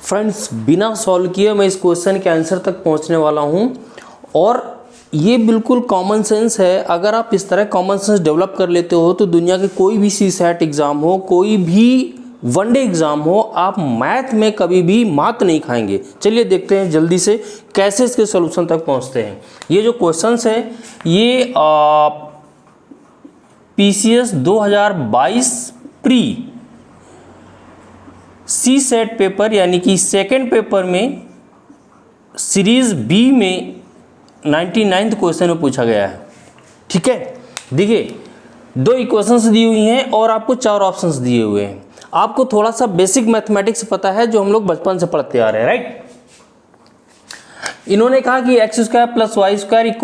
Friends बिना solve किए मैं इस क्वेश्चन के आंसर तक पहुंचने वाला हूं और ये बिल्कुल कॉमन सेंस है। अगर आप इस तरह कॉमन सेंस डेवलप कर लेते हो तो दुनिया के कोई भी सीसैट एग्ज़ाम हो, कोई भी वनडे एग्ज़ाम हो, आप मैथ में कभी भी मात नहीं खाएंगे। चलिए देखते हैं जल्दी से कैसे इसके सॉल्यूशन तक पहुंचते हैं। ये जो क्वेश्चंस है ये PCS 2022 प्री सीसैट पेपर यानी कि सेकेंड पेपर में सीरीज बी में 99th क्वेश्चन में पूछा गया है। ठीक है, देखिए 2 इक्वेशंस दी हुई हैं और आपको 4 ऑप्शंस दिए हुए हैं। आपको थोड़ा सा बेसिक मैथमेटिक्स पता है जो हम लोग बचपन से पढ़ते आ रहे हैं, राइट। इन्होंने कहा कि x² + y² =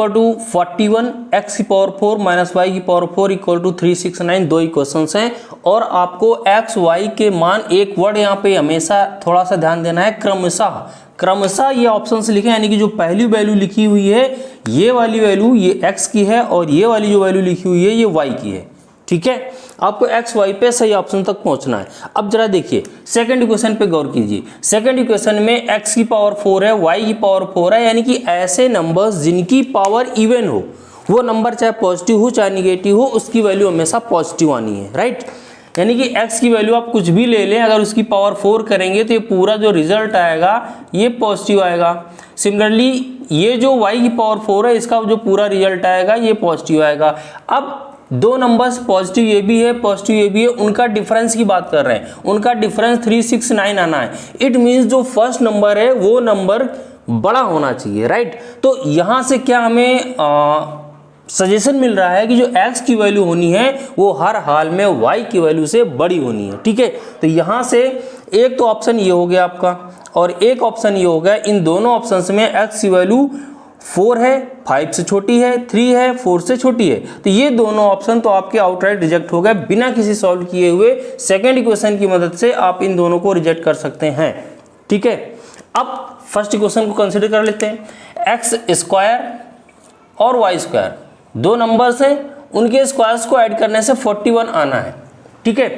41, x की पावर 4 - y की पावर 4 = 369। 2 इक्वेशंस हैं और आपको x y के मान, एक वर्ड यहाँ पे हमेशा थोड़ा सा ध्यान देना है, क्रमशः ये ऑप्शन से लिखे, यानी कि जो पहली वैल्यू लिखी हुई है ये वाली वैल्यू ये x की है और ये वाली जो वैल्यू लिखी हुई है ये y की है। ठीक है, आपको x y पे सही ऑप्शन तक पहुंचना है। अब जरा देखिए सेकंड इक्वेशन पे गौर कीजिए। सेकंड इक्वेशन में x की पावर 4 है, y की पावर 4 है, यानी कि ऐसे नंबर्स जिनकी पावर इवन हो, वो नंबर चाहे पॉजिटिव हो चाहे निगेटिव हो, उसकी वैल्यू हमेशा पॉजिटिव आनी है, राइट। यानी कि x की वैल्यू आप कुछ भी ले लें, अगर उसकी पावर 4 करेंगे तो ये पूरा जो रिजल्ट आएगा ये पॉजिटिव आएगा। सिमिलरली ये जो y की पावर 4 है, इसका जो पूरा रिजल्ट आएगा ये पॉजिटिव आएगा। अब 2 नंबर्स पॉजिटिव ये भी है, पॉजिटिव ये भी है, उनका डिफरेंस की बात कर रहे हैं। उनका डिफरेंस 369 आना है। इट मीन्स जो फर्स्ट नंबर है वो नंबर बड़ा होना चाहिए, राइट। तो यहाँ से क्या हमें सजेशन मिल रहा है कि जो x की वैल्यू होनी है वो हर हाल में y की वैल्यू से बड़ी होनी है। ठीक है, तो यहाँ से एक तो ऑप्शन ये हो गया आपका और एक ऑप्शन ये हो गया। इन दोनों ऑप्शंस में x की वैल्यू 4 है, 5 से छोटी है, 3 है, 4 से छोटी है, तो ये दोनों ऑप्शन तो आपके आउटराइट रिजेक्ट हो गए बिना किसी सॉल्व किए हुए। सेकंड इक्वेशन की मदद से आप इन दोनों को रिजेक्ट कर सकते हैं। ठीक है, अब फर्स्ट इक्वेशन को कंसीडर कर लेते हैं। x² और y², 2 नंबर्स हैं, उनके स्क्वायर्स को ऐड करने से 41 आना है। ठीक है,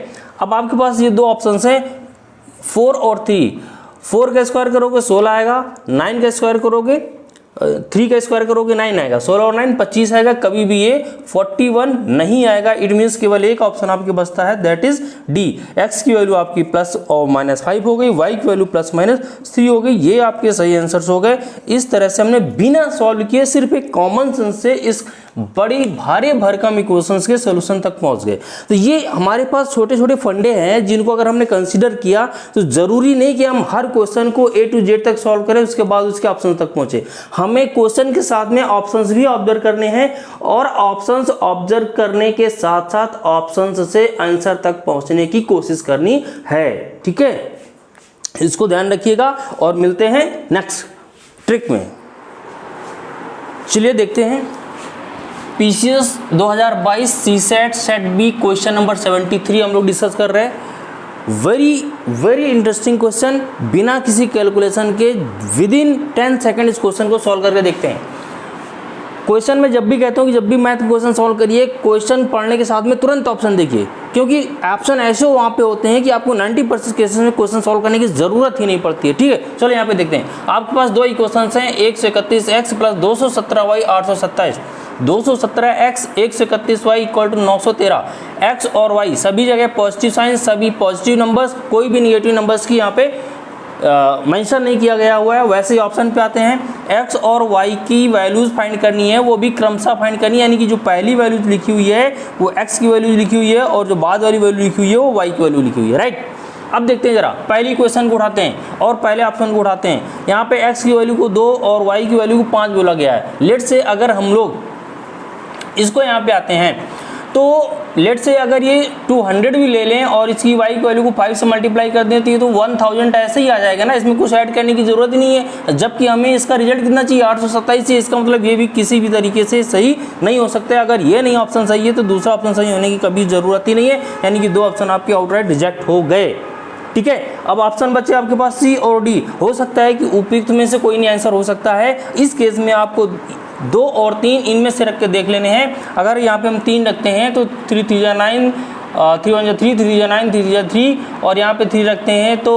अब आपके पास ये 2 ऑप्शंस हैं 4 और 3। 4 का स्क्वायर करोगे 16 आएगा, 9 का स्क्वायर करोगे 3 का स्क्वायर करोगे 9 आएगा, 16 और 9 25 आएगा, कभी भी ये 41 नहीं आएगा। इट मीन्स केवल एक ऑप्शन आपके बचता है, दैट इज डी। x की वैल्यू आपकी प्लस और -5 हो गई, y की वैल्यू +-3 हो गई। ये आपके सही आंसर्स हो गए। इस तरह से हमने बिना सॉल्व किए सिर्फ एक कॉमन सेंस से इस बड़ी भारी भरकम इक्वेशंस के सोल्यूशन तक पहुंच गए। तो ये हमारे पास छोटे छोटे फंडे हैं जिनको अगर हमने कंसीडर किया तो जरूरी नहीं कि हम हर क्वेश्चन को A to Z तक सॉल्व करें उसके बाद उसके ऑप्शन तक पहुंचे। हमें क्वेश्चन के साथ में ऑप्शंस भी ऑब्जर्व करने हैं और ऑप्शंस ऑब्जर्व करने के साथ साथ ऑप्शंस से आंसर तक पहुंचने की कोशिश करनी है। ठीक है, इसको ध्यान रखिएगा और मिलते हैं नेक्स्ट ट्रिक में। चलिए देखते हैं PCS 2022 CSAT set B question number 73 हम लोग डिस्कस कर रहे हैं। वेरी इंटरेस्टिंग क्वेश्चन, बिना किसी कैलकुलेशन के विदिन 10 सेकंड इस क्वेश्चन को सॉल्व करके देखते हैं। क्वेश्चन में जब भी कहता हूँ कि जब भी मैथ क्वेश्चन सॉल्व करिए, क्वेश्चन पढ़ने के साथ में तुरंत ऑप्शन देखिए, क्योंकि ऑप्शन ऐसे वहाँ पे होते हैं कि आपको 90% केसेस में क्वेश्चन सॉल्व करने की जरूरत ही नहीं पड़ती है। ठीक है, चलो यहाँ पे देखते हैं। आपके पास 2 इक्वेशंस हैं, 131x + 217y 827। 217x 131y = 913। x और y सभी जगह पॉजिटिव साइन, सभी पॉजिटिव नंबर्स, कोई भी निगेटिव नंबर्स की यहाँ पे मेंशन नहीं किया गया हुआ है। वैसे ही ऑप्शन पे आते हैं, x और y की वैल्यूज फाइंड करनी है, वो भी क्रमशः फाइंड करनी है, यानी कि जो पहली वैल्यू लिखी हुई है वो x की वैल्यू लिखी हुई है और जो बाद वाली वैल्यू लिखी हुई है वो y की वैल्यू लिखी हुई है, राइट। अब देखते हैं जरा, पहली क्वेश्चन को उठाते हैं और पहले ऑप्शन को उठाते हैं। यहाँ पे x की वैल्यू को 2 और y की वैल्यू को 5 बोला गया है। लेट से अगर हम लोग इसको यहाँ पे आते हैं तो लेट से अगर ये 200 भी ले लें और इसकी y की वैल्यू को 5 से मल्टीप्लाई कर दें तो ये तो 1000 ऐसे ही आ जाएगा ना, इसमें कुछ ऐड करने की जरूरत ही नहीं है। जबकि हमें इसका रिजल्ट कितना चाहिए, 827 से। इसका मतलब ये भी किसी भी तरीके से सही नहीं हो सकता। अगर ये नहीं ऑप्शन सही है तो दूसरा ऑप्शन सही होने की कभी जरूरत ही नहीं है, यानी कि 2 ऑप्शन आपके आउटराइट रिजेक्ट हो गए। ठीक है, अब ऑप्शन बचे आपके पास सी और डी। हो सकता है कि उपयुक्त में से कोई नहीं आंसर हो सकता है। इस केस में आपको 2 और 3 इनमें से रख के देख लेने हैं। अगर यहाँ पे हम 3 रखते हैं तो 3 3 9 3 1 3 3 9 3 3 और यहाँ पे 3 रखते हैं तो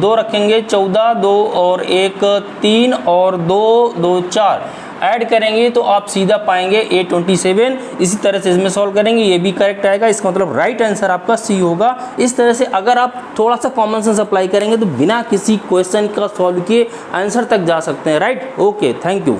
2 रखेंगे 14, 2 और 1 3 और 2 2 4 ऐड करेंगे तो आप सीधा पाएंगे 827। इसी तरह से इसमें सॉल्व करेंगे, ये भी करेक्ट आएगा। इसका मतलब राइट आंसर आपका सी होगा। इस तरह से अगर आप थोड़ा सा कॉमन सेंस अप्लाई करेंगे तो बिना किसी क्वेश्चन का सॉल्व किए आंसर तक जा सकते हैं। Right, okay, thank you.